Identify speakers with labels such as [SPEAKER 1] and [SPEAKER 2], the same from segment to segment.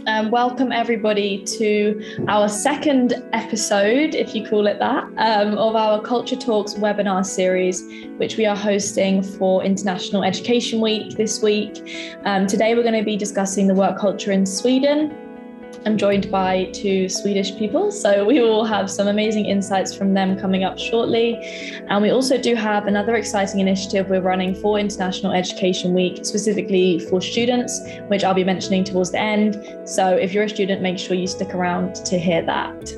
[SPEAKER 1] Welcome everybody to our second episode, if you call it that, of our Culture Talks webinar series, which we are hosting for International Education Week this week. Today we're going to be discussing the work culture in Sweden. I'm joined by two Swedish people, so we will have some amazing insights from them coming up shortly. And we also do have another exciting initiative we're running for International Education Week, specifically for students, which I'll be mentioning towards the end. So if you're a student, make sure you stick around to hear that.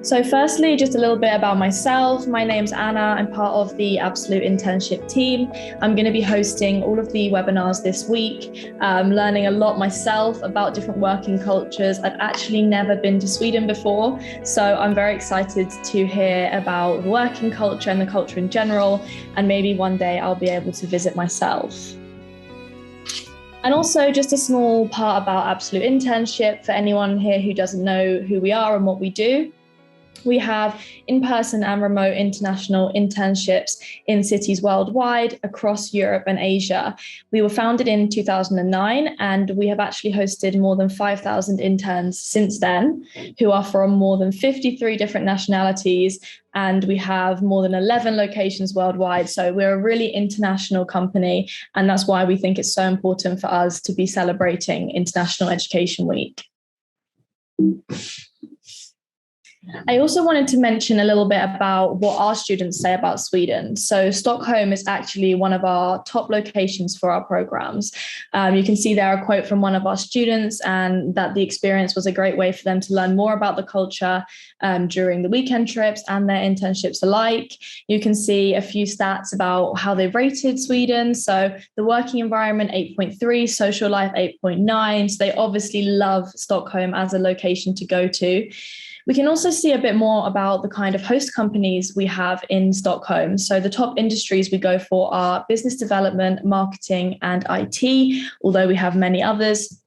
[SPEAKER 1] So firstly, just a little bit about myself. My name's Anna. I'm part of the Absolute Internship team. I'm going to be hosting all of the webinars this week, learning a lot myself about different working cultures. I've actually never been to Sweden before, so I'm very excited to hear about the working culture and the culture in general, and maybe one day I'll be able to visit myself. And also just a small part about Absolute Internship for anyone here who doesn't know who we are and what we do. We have in-person and remote international internships in cities worldwide across Europe and Asia. We were founded in 2009, and we have actually hosted more than 5,000 interns since then, who are from more than 53 different nationalities, and we have more than 11 locations worldwide. So we're a really international company, and that's why we think it's so important for us to be celebrating International Education Week. I also wanted to mention a little bit about what our students say about Sweden. So Stockholm is actually one of our top locations for our programs. You can see there a quote from one of our students, and that the experience was a great way for them to learn more about the culture during the weekend trips and their internships alike. You can see a few stats about how they rated Sweden. So the working environment, 8.3, social life, 8.9. So they obviously love Stockholm as a location to go to. We can also see a bit more about the kind of host companies we have in Stockholm. So the top industries we go for are business development, marketing, and IT, although we have many others.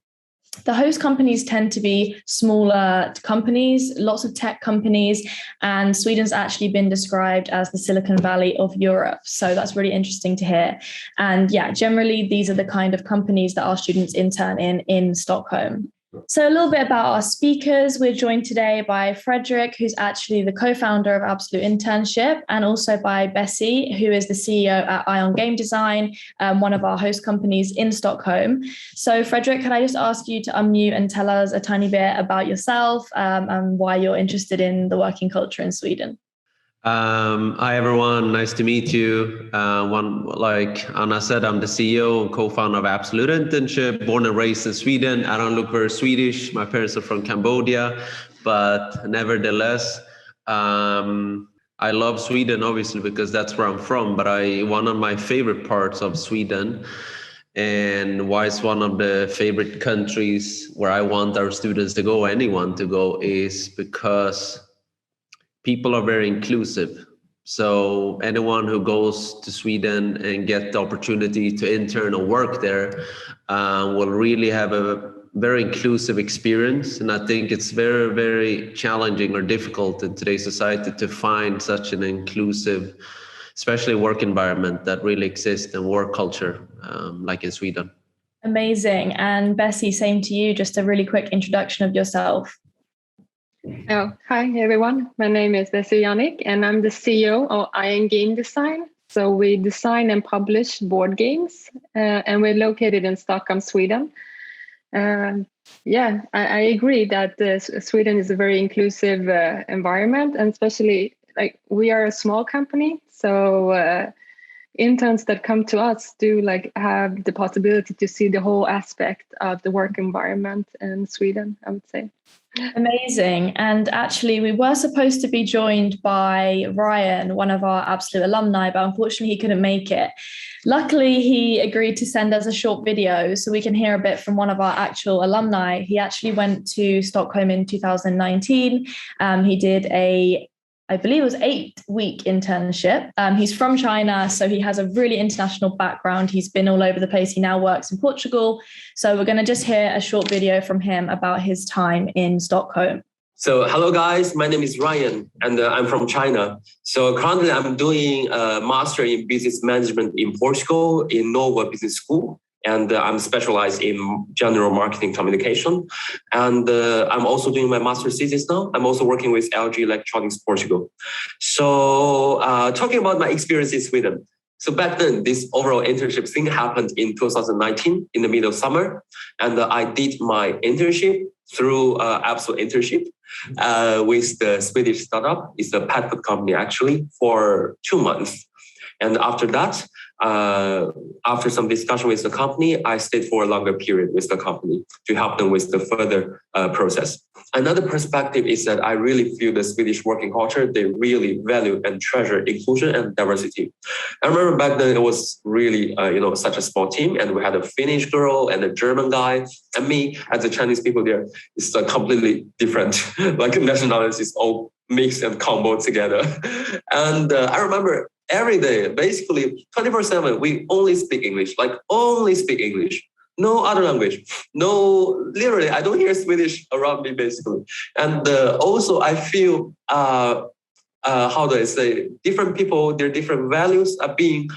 [SPEAKER 1] The host companies tend to be smaller companies, lots of tech companies, and Sweden's actually been described as the Silicon Valley of Europe. So that's really interesting to hear. And yeah, generally, these are the kind of companies that our students intern in Stockholm. So a little bit about our speakers. We're joined today by Frederick, who's actually the co-founder of Absolute Internship, and also by Bessie, who is the CEO at Ion Game Design, one of our host companies in Stockholm. So Frederick, can I just ask you to unmute and tell us a tiny bit about yourself and why you're interested in the working culture in Sweden?
[SPEAKER 2] Hi everyone, nice to meet you. Like Anna said, I'm the CEO and co-founder of Absolute Internship, born and raised in Sweden. I don't look very Swedish. My parents are from Cambodia, but nevertheless, I love Sweden obviously because that's where I'm from. But one of my favorite parts of Sweden, and why it's one of the favorite countries where I want our students to go, anyone to go, is because people are very inclusive. So anyone who goes to Sweden and get the opportunity to intern or work there will really have a very inclusive experience. And I think it's very, very challenging or difficult in today's society to find such an inclusive, especially work environment that really exists in work culture like in Sweden.
[SPEAKER 1] Amazing. And Bessie, same to you. Just a really quick introduction of yourself.
[SPEAKER 3] Oh, hi everyone. My name is Bessie Yannick, and I'm the CEO of Ion Game Design. So we design and publish board games, and we're located in Stockholm, Sweden. I agree that Sweden is a very inclusive environment, and especially like we are a small company, so interns that come to us do like have the possibility to see the whole aspect of the work environment in Sweden, I would say.
[SPEAKER 1] Amazing. And actually, we were supposed to be joined by Ryan, one of our Absolute alumni, but unfortunately he couldn't make it. Luckily, he agreed to send us a short video so we can hear a bit from one of our actual alumni. He actually went to Stockholm in 2019. He did I believe it was 8-week internship. He's from China, so he has a really international background. He's been all over the place. He now works in Portugal. So we're going to just hear a short video from him about his time in Stockholm.
[SPEAKER 4] So hello guys, my name is Ryan and I'm from China. So currently I'm doing a master in business management in Portugal in Nova Business School. and I'm specialized in general marketing communication. And I'm also doing my master's thesis now. I'm also working with LG Electronics Portugal. So talking about my experience in Sweden. So back then, this overall internship thing happened in 2019 in the middle of summer. And I did my internship through Absolute Internship with the Swedish startup. It's a pet food company actually for 2 months. And after that, after some discussion with the company, I stayed for a longer period with the company to help them with the further process. Another perspective is that I really feel the Swedish working culture, they really value and treasure inclusion and diversity. I remember back then it was really, such a small team, and we had a Finnish girl and a German guy, and me as a Chinese people there. It's completely different, like nationalities all mixed and combo together. And I remember every day, basically 24/7, we only speak English, no other language. No, literally, I don't hear Swedish around me, basically. And also I feel, how do I say, different people, their different values are being,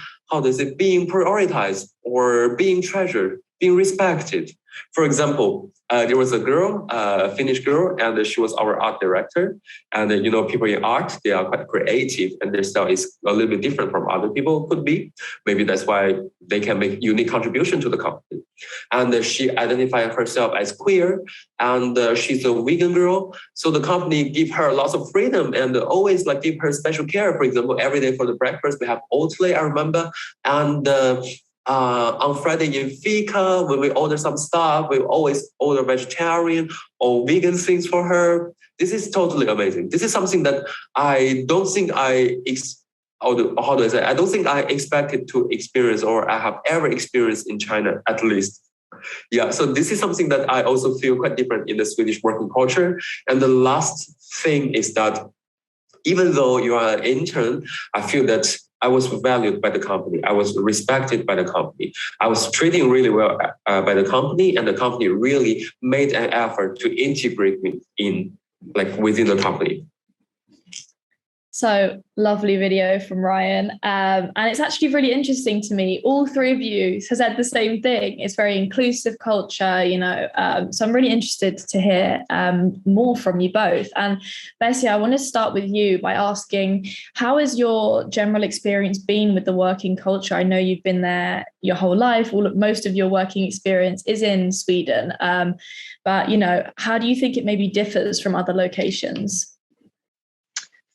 [SPEAKER 4] being prioritized or being treasured, being respected. For example, there was a girl, a Finnish girl, and she was our art director. And people in art, they are quite creative, and their style is a little bit different from other people could be. Maybe that's why they can make unique contribution to the company. And she identified herself as queer, and she's a vegan girl. So the company give her lots of freedom and always give her special care. For example, every day for the breakfast, we have Oatly, I remember. And on Friday in Fika, when we order some stuff, we always order vegetarian or vegan things for her. This is totally amazing. This is something that I don't think I don't think I expected to experience, or I have ever experienced in China, at least. Yeah, so this is something that I also feel quite different in the Swedish working culture. And the last thing is that even though you are an intern, I feel that I was valued by the company. I was respected by the company. I was treated really well by the company, and the company really made an effort to integrate me in, within the company.
[SPEAKER 1] So lovely video from Ryan. And it's actually really interesting to me. All three of you have said the same thing. It's very inclusive culture, so I'm really interested to hear more from you both. And Bessie, I want to start with you by asking, how has your general experience been with the working culture? I know you've been there your whole life. Most of your working experience is in Sweden. But, how do you think it maybe differs from other locations?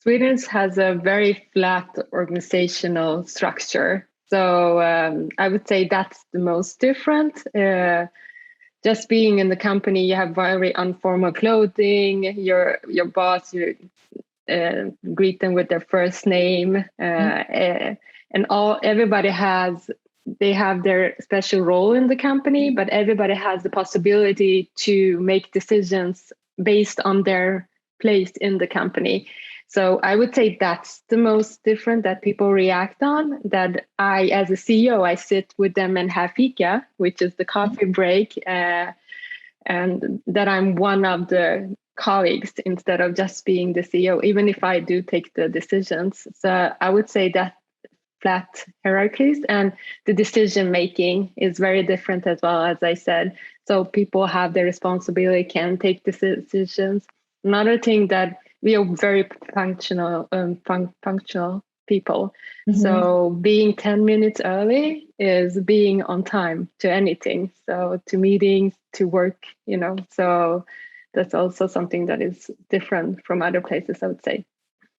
[SPEAKER 3] Sweden has a very flat organizational structure. So I would say that's the most different. Just being in the company, you have very informal clothing. Your boss, you greet them with their first name. And everybody they have their special role in the company, but everybody has the possibility to make decisions based on their place in the company. So I would say that's the most different that people react on, that I, as a CEO, I sit with them and have Fika, which is the coffee break, and that I'm one of the colleagues instead of just being the CEO, even if I do take the decisions. So I would say that flat hierarchies and the decision making is very different as well, as I said. So people have their responsibility, can take decisions. Another thing that we are very functional people. Mm-hmm. So being 10 minutes early is being on time to anything. So to meetings, to work, so that's also something that is different from other places, I would say.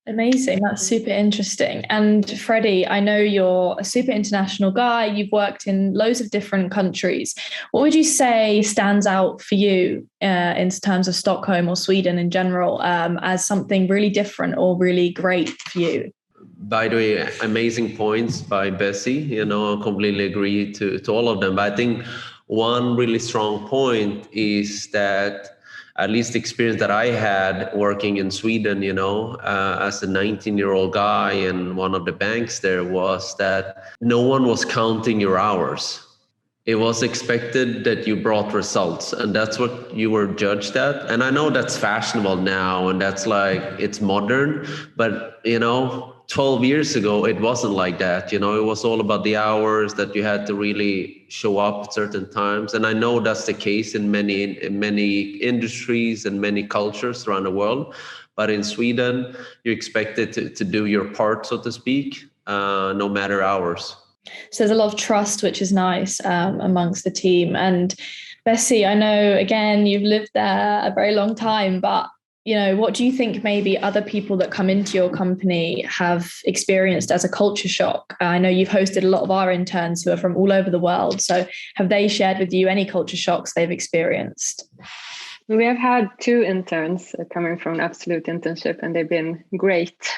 [SPEAKER 1] Amazing. That's super interesting. And Freddie, I know you're a super international guy. You've worked in loads of different countries. What would you say stands out for you in terms of Stockholm or Sweden in general as something really different or really great for you?
[SPEAKER 2] By the way, amazing points by Bessie. I completely agree to all of them. But I think one really strong point is that, at least the experience that I had working in Sweden, as a 19-year-old guy in one of the banks there, was that no one was counting your hours. It was expected that you brought results, and that's what you were judged at. And I know that's fashionable now, and that's it's modern, but 12 years ago, it wasn't like that. It was all about the hours that you had to really show up at certain times. And I know that's the case in many industries and many cultures around the world. But in Sweden, you're expected to do your part, so to speak, no matter hours.
[SPEAKER 1] So there's a lot of trust, which is nice amongst the team. And Bessie, I know, again, you've lived there a very long time, but what do you think maybe other people that come into your company have experienced as a culture shock? I know you've hosted a lot of our interns who are from all over the world. So have they shared with you any culture shocks they've experienced?
[SPEAKER 3] We have had 2 interns coming from Absolute Internship, and they've been great.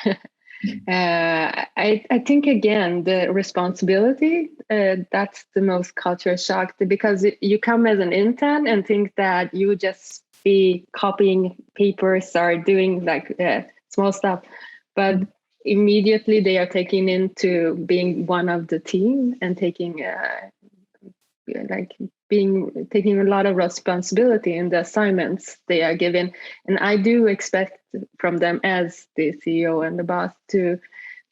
[SPEAKER 3] I think, again, the responsibility, that's the most culture shock, because you come as an intern and think that you would just be copying papers or doing like small stuff, but immediately they are taken into being one of the team and taking a lot of responsibility in the assignments they are given. And I do expect from them, as the CEO and the boss,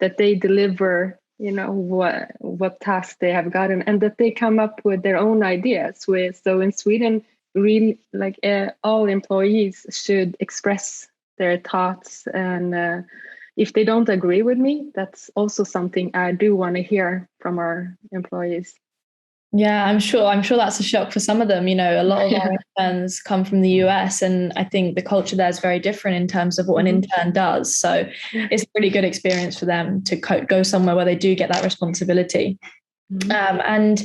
[SPEAKER 3] that they deliver what tasks they have gotten, and that they come up with their own ideas. So in Sweden, really, all employees should express their thoughts, and if they don't agree with me, that's also something I do want to hear from our employees.
[SPEAKER 1] Yeah, I'm sure that's a shock for some of them. A lot of our interns come from the US, and I think the culture there is very different in terms of what an intern does. So it's a really good experience for them to go somewhere where they do get that responsibility. And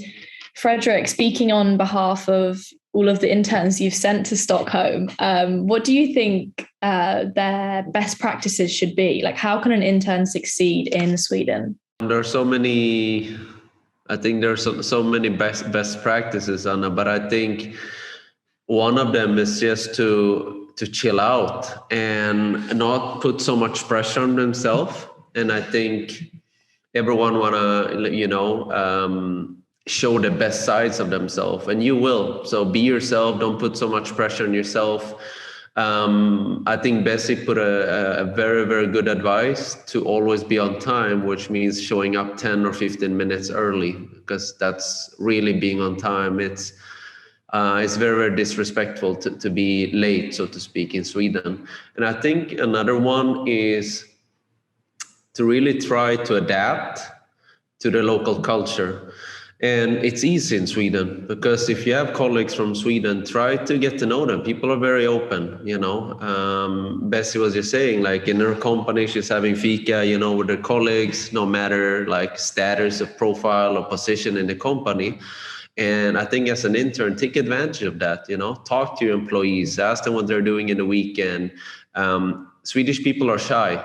[SPEAKER 1] Fredrik, speaking on behalf of all of the interns you've sent to Stockholm, what do you think their best practices should be? Like, how can an intern succeed in Sweden?
[SPEAKER 2] There are so many. I think there's so many best practices, Anna, but I think one of them is just to chill out and not put so much pressure on themselves. And I think everyone wanna, show the best sides of themselves, and you will. So be yourself. Don't put so much pressure on yourself. I think Bessie put a very, very good advice to always be on time, which means showing up 10 or 15 minutes early, because that's really being on time. It's very, very disrespectful to be late, so to speak, in Sweden. And I think another one is to really try to adapt to the local culture. And it's easy in Sweden, because if you have colleagues from Sweden, try to get to know them. People are very open, Bessie was just saying, like, in her company, she's having Fika, with her colleagues, no matter like status of profile or position in the company. And I think as an intern, take advantage of that, talk to your employees, ask them what they're doing in the weekend. Swedish people are shy.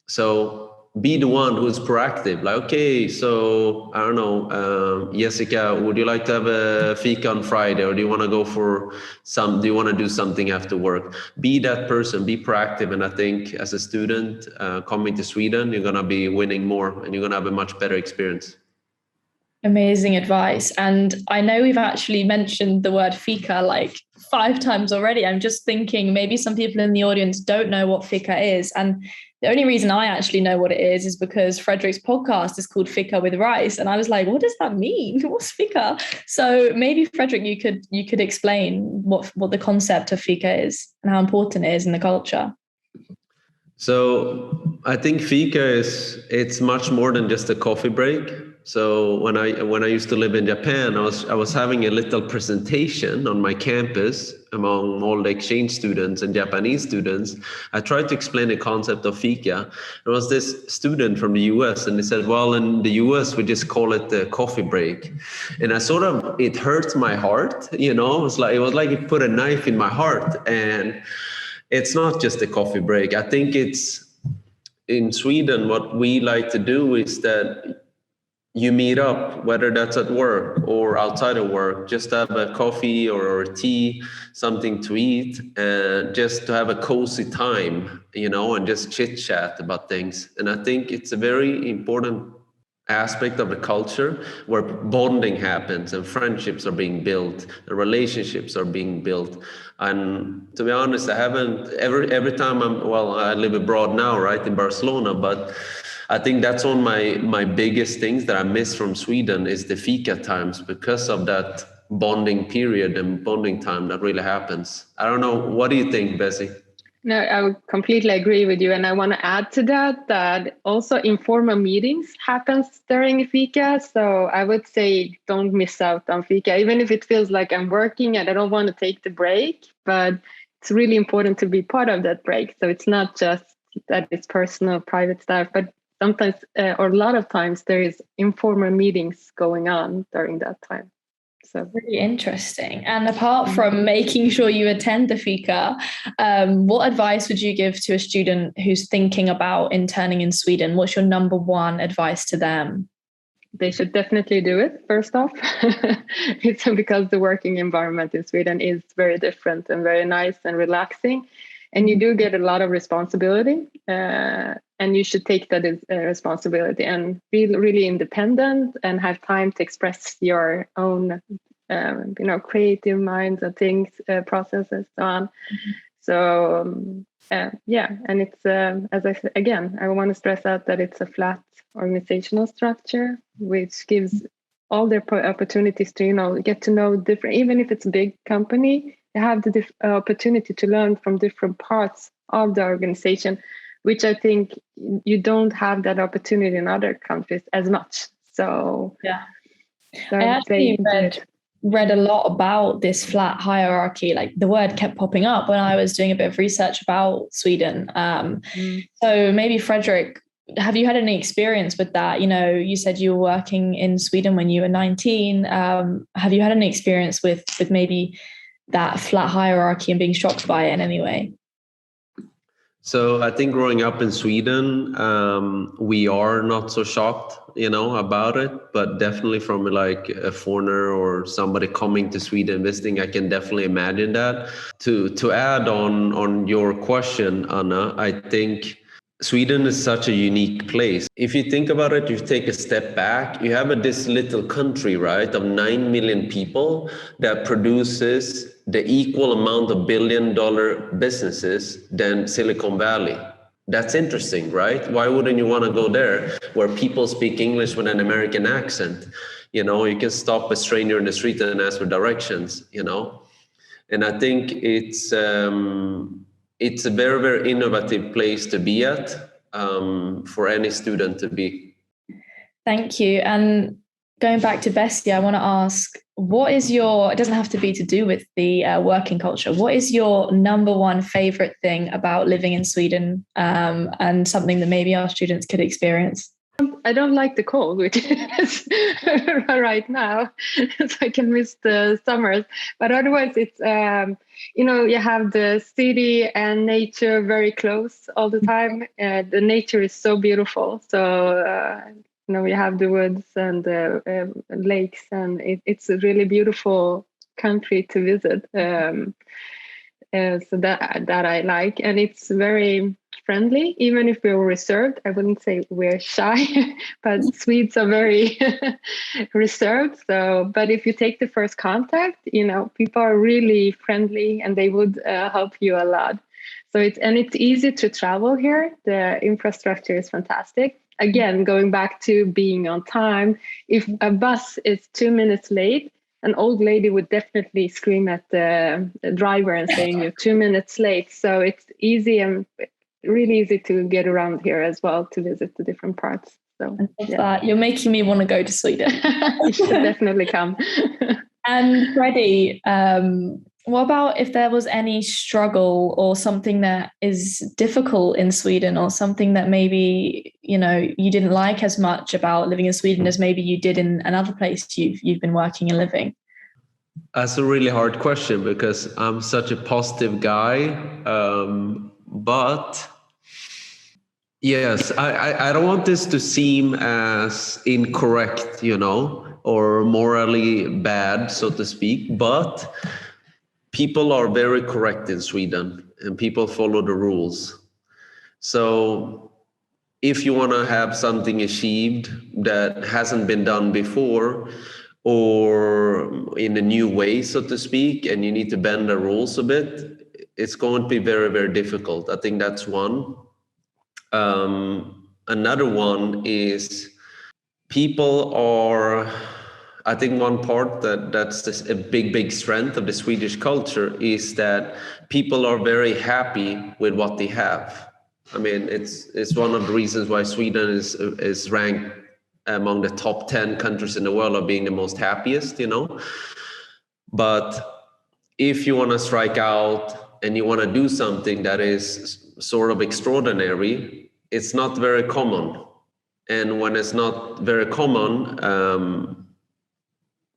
[SPEAKER 2] So be the one who's proactive. Like, okay, so I don't know, Jessica, would you like to have a Fika on Friday, or do you want to go for do you want to do something after work? Be that person, be proactive. And I think as a student coming to Sweden, you're going to be winning more, and you're going to have a much better experience.
[SPEAKER 1] Amazing advice. And I know we've actually mentioned the word Fika like 5 times already. I'm just thinking maybe some people in the audience don't know what Fika is. And the only reason I actually know what it is because Fredrik's podcast is called Fika with Rice. And I was like, what does that mean? What's Fika? So maybe Fredrik, you could explain what the concept of Fika is and how important it is in the culture.
[SPEAKER 2] So I think Fika it's much more than just a coffee break. So when I used to live in Japan, I was having a little presentation on my campus among all the exchange students and Japanese students. I tried to explain the concept of Fika. There was this student from the US, and he said, well, in the US, we just call it the coffee break. And it hurt my heart, it was like it put a knife in my heart. And it's not just a coffee break. I think it's in Sweden, what we like to do is that you meet up, whether that's at work or outside of work, just to have a coffee or a tea, something to eat, and just to have a cozy time, and just chit chat about things. And I think it's a very important aspect of the culture where bonding happens and friendships are being built and relationships are being built. And to be honest, I haven't every time I live abroad now, right, in Barcelona, but I think that's one of my biggest things that I miss from Sweden is the Fika times, because of that bonding period and bonding time that really happens. I don't know, what do you think, Bessie?
[SPEAKER 3] No, I would completely agree with you. And I want to add to that also informal meetings happens during Fika. So I would say don't miss out on Fika, even if it feels like I'm working and I don't want to take the break, but it's really important to be part of that break. So it's not just that it's personal, private stuff, but sometimes or a lot of times there is informal meetings going on during that time. So
[SPEAKER 1] really interesting. And apart from making sure you attend the Fika, what advice would you give to a student who's thinking about interning in Sweden? What's your number one advice to them?
[SPEAKER 3] They should definitely do it, first off. It's because the working environment in Sweden is very different and very nice and relaxing. And you do get a lot of responsibility, and you should take that as a responsibility and be really independent and have time to express your own, creative minds and things, processes, so on. Mm-hmm. So, and it's, as I said, again, I want to stress out that it's a flat organizational structure, which gives all the opportunities to, get to know different, even if it's a big company, you have the opportunity to learn from different parts of the organization, which I think you don't have that opportunity in other countries as much. So
[SPEAKER 1] yeah, I actually read a lot about this flat hierarchy. Like the word kept popping up when I was doing a bit of research about Sweden. So maybe Frederick, have you had any experience with that? You said you were working in Sweden when you were 19. Have you had any experience with maybe that flat hierarchy and being shocked by it in any way?
[SPEAKER 2] So I think growing up in Sweden, we are not so shocked, about it, but definitely from like a foreigner or somebody coming to Sweden visiting, I can definitely imagine that. To add on your question, Anna, I think Sweden is such a unique place. If you think about it, you take a step back, you have this little country, right, of 9 million people that produces the equal amount of billion-dollar businesses than Silicon Valley. That's interesting, right? Why wouldn't you want to go there where people speak English with an American accent? You can stop a stranger in the street and ask for directions, And I think it's a very, very innovative place to be at, for any student to be.
[SPEAKER 1] Thank you. And going back to Bessie, I want to ask, it doesn't have to be to do with the working culture. What is your number one favorite thing about living in Sweden, and something that maybe our students could experience?
[SPEAKER 3] I don't like the cold, which is right now, so I can miss the summers. But otherwise, it's, you have the city and nature very close all the time. The nature is so beautiful. So, we have the woods and the lakes, and it's a really beautiful country to visit. So that I like, and it's very friendly. Even if we're reserved, I wouldn't say we're shy, but Swedes are very reserved. So, but if you take the first contact, people are really friendly and they would help you a lot. So it's easy to travel here. The infrastructure is fantastic. Again, going back to being on time, if a bus is 2 minutes late, an old lady would definitely scream at the driver and saying you're 2 minutes late. So it's easy and really easy to get around here as well, to visit the different parts. So
[SPEAKER 1] you're making me want to go to Sweden.
[SPEAKER 3] You should definitely come.
[SPEAKER 1] And Freddie, what about if there was any struggle or something that is difficult in Sweden, or something that maybe, you didn't like as much about living in Sweden as maybe you did in another place you've been working and living?
[SPEAKER 2] That's a really hard question because I'm such a positive guy. But yes, I don't want this to seem as incorrect, or morally bad, so to speak, but people are very correct in Sweden and people follow the rules. So if you want to have something achieved that hasn't been done before, or in a new way, so to speak, and you need to bend the rules a bit, it's going to be very, very difficult. I think that's one. Another one is people are, I think one part that's a big strength of the Swedish culture is that people are very happy with what they have. I mean, it's one of the reasons why Sweden is ranked among the top 10 countries in the world of being the most happiest, you know. But if you want to strike out and you want to do something that is sort of extraordinary, it's not very common. And when it's not very common,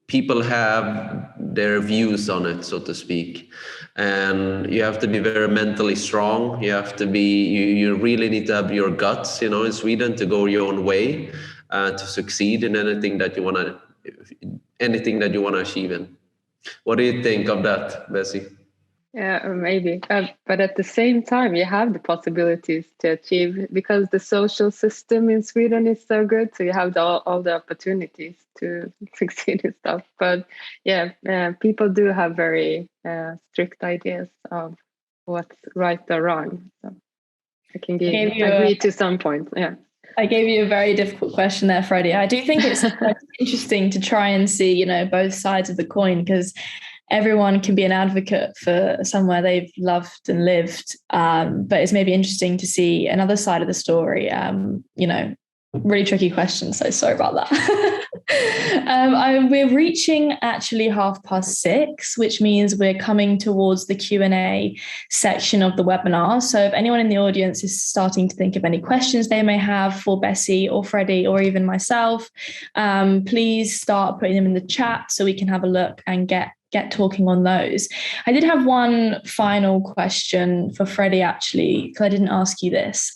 [SPEAKER 2] people have their views on it, so to speak. And you have to be very mentally strong. You have to be, you really need to have your guts, you know, in Sweden to go your own way, to succeed in anything that you want to achieve in. What do you think of that, Bessie?
[SPEAKER 3] Yeah, maybe. But at the same time, you have the possibilities to achieve, because the social system in Sweden is so good. So you have all the opportunities to succeed in stuff. But yeah, people do have very strict ideas of what's right or wrong. So I can agree to some point. Yeah.
[SPEAKER 1] I gave you a very difficult question there, Freddie. I do think it's interesting to try and see, you know, both sides of the coin, because everyone can be an advocate for somewhere they've loved and lived. But it's maybe interesting to see another side of the story. You know, really tricky question. So sorry about that. We're reaching actually 6:30, which means we're coming towards the Q&A section of the webinar. So if anyone in the audience is starting to think of any questions they may have for Bessie or Freddie or even myself, please start putting them in the chat so we can have a look and get talking on those. I did have one final question for Freddie, actually, because I didn't ask you this.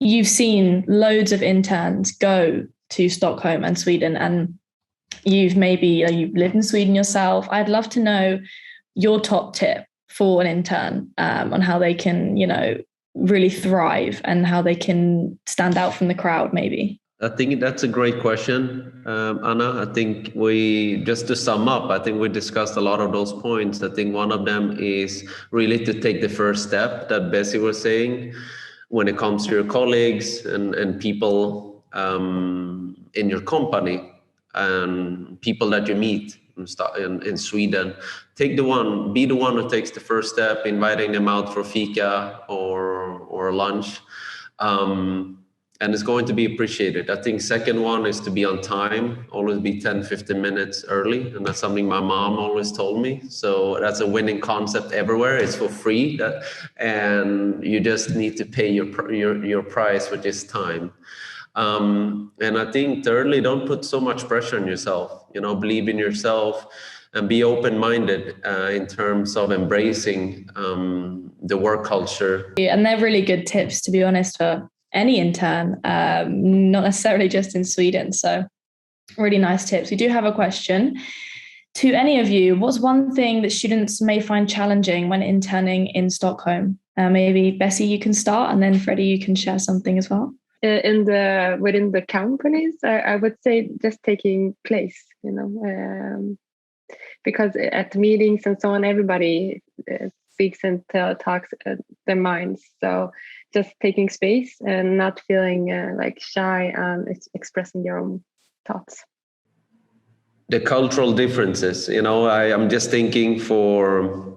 [SPEAKER 1] You've seen loads of interns go to Stockholm and Sweden, and you've lived in Sweden yourself. I'd love to know your top tip for an intern on how they can, you know, really thrive and how they can stand out from the crowd, maybe.
[SPEAKER 2] I think that's a great question, Anna. I think just to sum up, I think we discussed a lot of those points. I think one of them is really to take the first step that Bessie was saying when it comes to your colleagues and people in your company and people that you meet in Sweden. Be the one who takes the first step, inviting them out for Fika or lunch. And it's going to be appreciated. I think second one is to be on time, always be 10-15 minutes early. And that's something my mom always told me. So that's a winning concept everywhere. It's for free, and you just need to pay your price, which is time. And I think thirdly, don't put so much pressure on yourself. You know, believe in yourself and be open-minded in terms of embracing the work culture.
[SPEAKER 1] And they're really good tips, to be honest, for any intern, not necessarily just in Sweden. So really nice tips. We do have a question to any of you. What's one thing that students may find challenging when interning in Stockholm? Maybe Bessie, you can start, and then Freddie, you can share something as well.
[SPEAKER 3] Within the companies, I would say just taking place, you know, because at meetings and so on, everybody speaks and talks their minds. So just taking space and not feeling like shy and expressing your own thoughts.
[SPEAKER 2] The cultural differences, you know, I'm just thinking for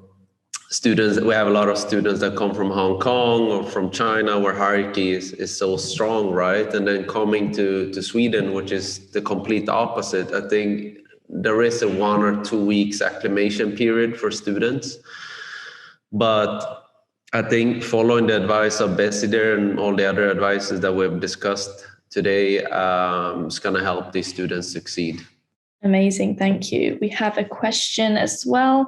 [SPEAKER 2] students, we have a lot of students that come from Hong Kong or from China, where hierarchy is so strong, right? And then coming to Sweden, which is the complete opposite. I think there is a 1 or 2 weeks acclimation period for students. But I think following the advice of Bessie there and all the other advices that we've discussed today is going to help these students succeed.
[SPEAKER 1] Amazing. Thank you. We have a question as well.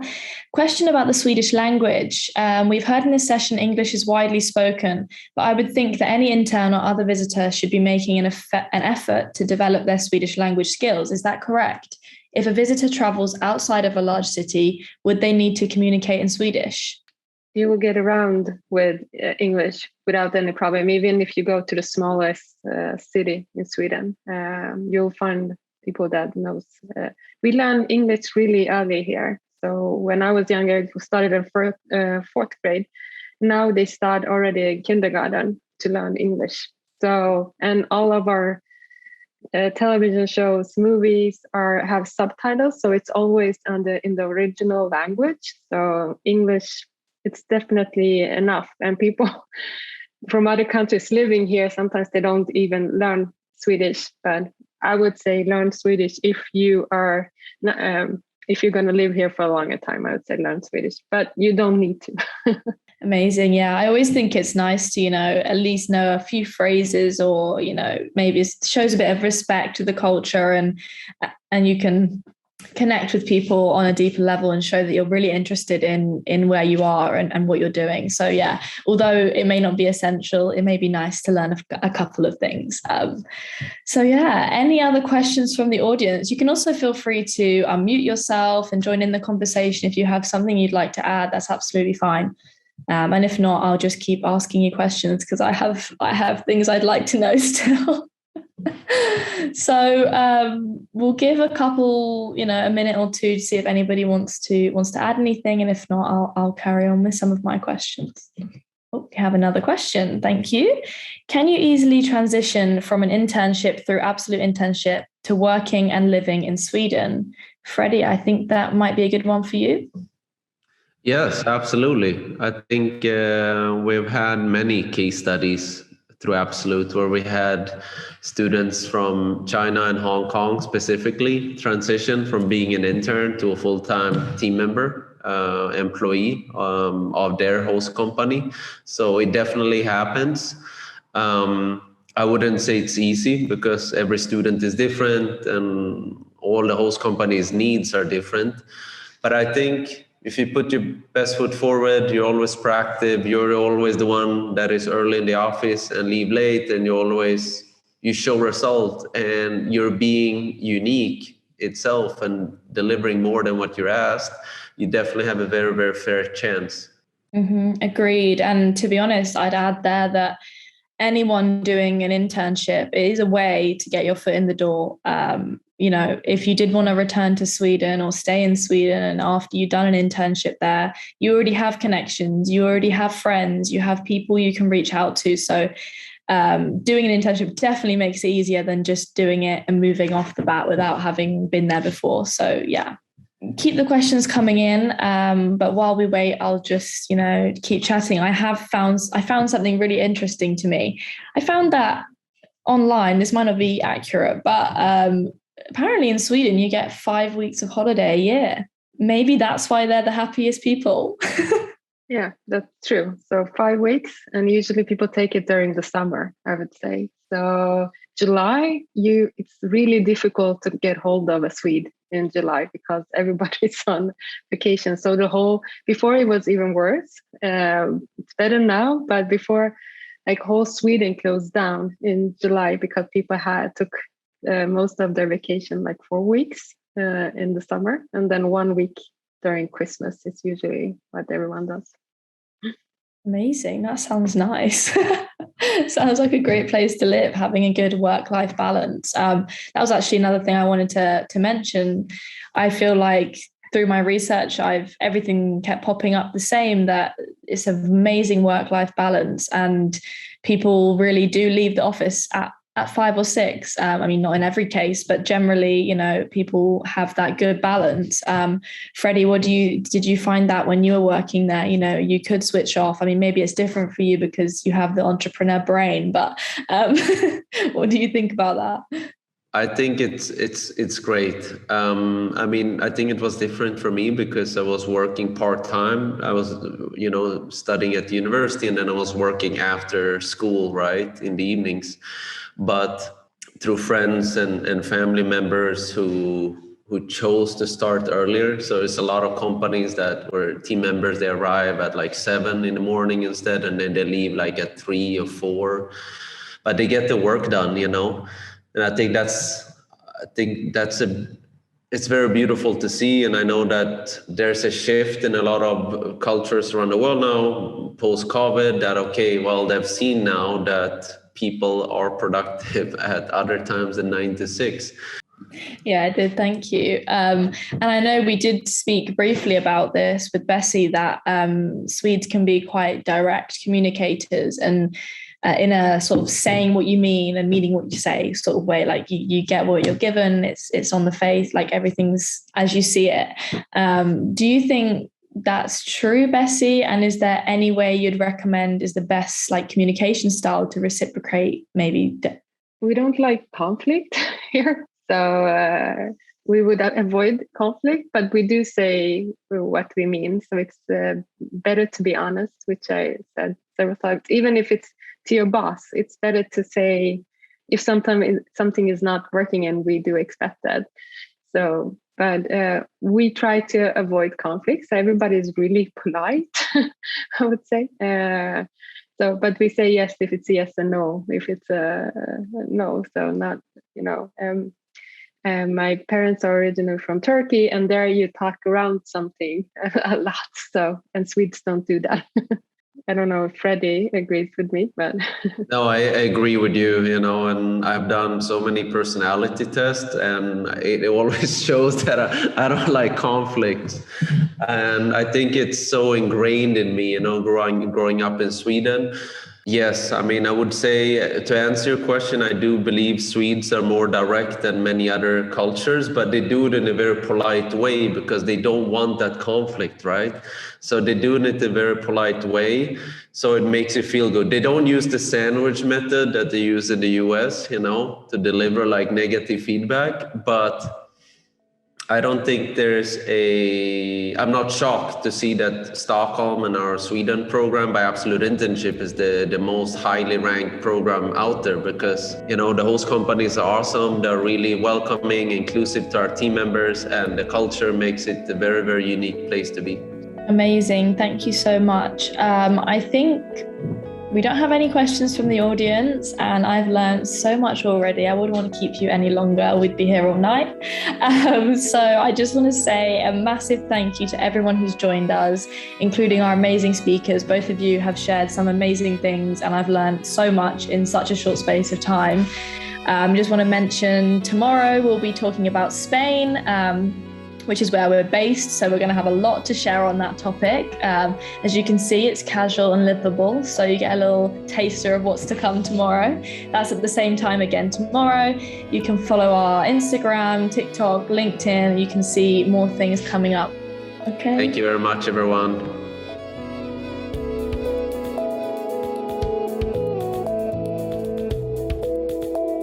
[SPEAKER 1] Question about the Swedish language. We've heard in this session English is widely spoken, but I would think that any intern or other visitor should be making an effort to develop their Swedish language skills. Is that correct? If a visitor travels outside of a large city, would they need to communicate in Swedish?
[SPEAKER 3] you will get around with English without any problem. Even if you go to the smallest city in Sweden, you'll find people that knows. We learn English really early here. So when I was younger, we started in fourth grade. Now they start already in kindergarten to learn English. So, and all of our television shows, movies have subtitles, so it's always in the original language. So English, it's definitely enough. And people from other countries living here, sometimes they don't even learn Swedish. But I would say learn Swedish if you are if you're going to live here for a longer time. I would say learn Swedish, but you don't need to.
[SPEAKER 1] Amazing. Yeah. I always think it's nice to, at least know a few phrases, or, maybe it shows a bit of respect to the culture, and you can connect with people on a deeper level and show that you're really interested in where you are and what you're doing. So yeah, although it may not be essential, it may be nice to learn a couple of things. So yeah, any other questions from the audience? You can also feel free to unmute yourself and join in the conversation. If you have something you'd like to add, that's absolutely fine. And if not, I'll just keep asking you questions, because I have things I'd like to know still. So we'll give a couple, a minute or two to see if anybody wants to add anything, and if not, I'll carry on with some of my questions. Oh, we have another question. Thank you. Can you easily transition from an internship through Absolute Internship to working and living in Sweden? Freddie, I think that might be a good one for you.
[SPEAKER 2] Yes, absolutely. I think we've had many case studies through Absolute where we had students from China and Hong Kong specifically transition from being an intern to a full-time team member, employee of their host company. So it definitely happens. I wouldn't say it's easy, because every student is different and all the host company's needs are different. But I think if you put your best foot forward, you're always proactive, you're always the one that is early in the office and leave late, and you show result, and you're being unique itself and delivering more than what you're asked, you definitely have a very, very fair chance.
[SPEAKER 1] Mm-hmm. Agreed. And to be honest, I'd add there that anyone doing an internship is a way to get your foot in the door. If you did want to return to Sweden or stay in Sweden, and after you've done an internship there, you already have connections, you already have friends, you have people you can reach out to. So doing an internship definitely makes it easier than just doing it and moving off the bat without having been there before. So yeah, keep the questions coming in. But while we wait, I'll just, keep chatting. I found something really interesting to me. I found that online, this might not be accurate, but apparently in Sweden, you get 5 weeks of holiday a year. Maybe that's why they're the happiest people.
[SPEAKER 3] Yeah, that's true. So 5 weeks, and usually people take it during the summer, I would say. So July, it's really difficult to get hold of a Swede in July because everybody's on vacation. So before it was even worse. It's better now, but before, like, whole Sweden closed down in July because people took most of their vacation, like 4 weeks in the summer, and then 1 week during Christmas is usually what everyone does.
[SPEAKER 1] Amazing. That sounds nice. Sounds like a great place to live, having a good work-life balance. That was actually another thing I wanted to mention. I feel like through my research, everything kept popping up the same, that it's an amazing work-life balance, and people really do leave the office at 5 or 6. I mean, not in every case, but generally, people have that good balance. Freddie, did you find that when you were working there, you could switch off? I mean, maybe it's different for you because you have the entrepreneur brain, but what do you think about that?
[SPEAKER 2] I think it's great. I mean, I think it was different for me because I was working part-time. I was, studying at the university, and then I was working after school, right, in the evenings. But through friends and family members who chose to start earlier. So it's a lot of companies that were team members, they arrive at like 7 in the morning instead, and then they leave like at 3 or 4. But they get the work done, And I think that's it's very beautiful to see. And I know that there's a shift in a lot of cultures around the world now, post-COVID, that, okay, well, they've seen now that people are productive at other times than 9 to 6.
[SPEAKER 1] Yeah, I did. Thank you. And I know we did speak briefly about this with Bessie, that Swedes can be quite direct communicators and in a sort of saying what you mean and meaning what you say sort of way. Like you get what you're given. It's on the face, like everything's as you see it. Do you think that's true, Bessie? And is there any way you'd recommend is the best like communication style to reciprocate maybe?
[SPEAKER 3] We don't like conflict here. So we would avoid conflict, but we do say what we mean. So it's better to be honest, which I said several times. Even if it's to your boss, it's better to say if something is not working, and we do expect that. So, but we try to avoid conflicts. Everybody is really polite, I would say. So, but we say yes if it's yes and no if it's a no. So not, my parents are originally from Turkey, and there you talk around something a lot. So, and Swedes don't do that. I don't know if Freddie agrees with me, but
[SPEAKER 2] no, I agree with you. And I've done so many personality tests, and it always shows that I don't like conflict, and I think it's so ingrained in me. Growing up in Sweden. Yes, I mean, I would say to answer your question, I do believe Swedes are more direct than many other cultures, but they do it in a very polite way because they don't want that conflict, right? So they do it in a very polite way. So it makes you feel good. They don't use the sandwich method that they use in the US, to deliver like negative feedback, but I don't think I'm not shocked to see that Stockholm and our Sweden program by Absolute Internship is the most highly ranked program out there because, the host companies are awesome. They're really welcoming, inclusive to our team members, and the culture makes it a very, very unique place to be.
[SPEAKER 1] Amazing. Thank you so much. I think we don't have any questions from the audience, and I've learned so much already. I wouldn't want to keep you any longer. We'd be here all night. So I just want to say a massive thank you to everyone who's joined us, including our amazing speakers. Both of you have shared some amazing things, and I've learned so much in such a short space of time. Just want to mention tomorrow we'll be talking about Spain, which is where we're based. So we're going to have a lot to share on that topic. As you can see, it's casual and livable. So you get a little taster of what's to come tomorrow. That's at the same time again tomorrow. You can follow our Instagram, TikTok, LinkedIn. You can see more things coming up. Okay.
[SPEAKER 2] Thank you very much, everyone.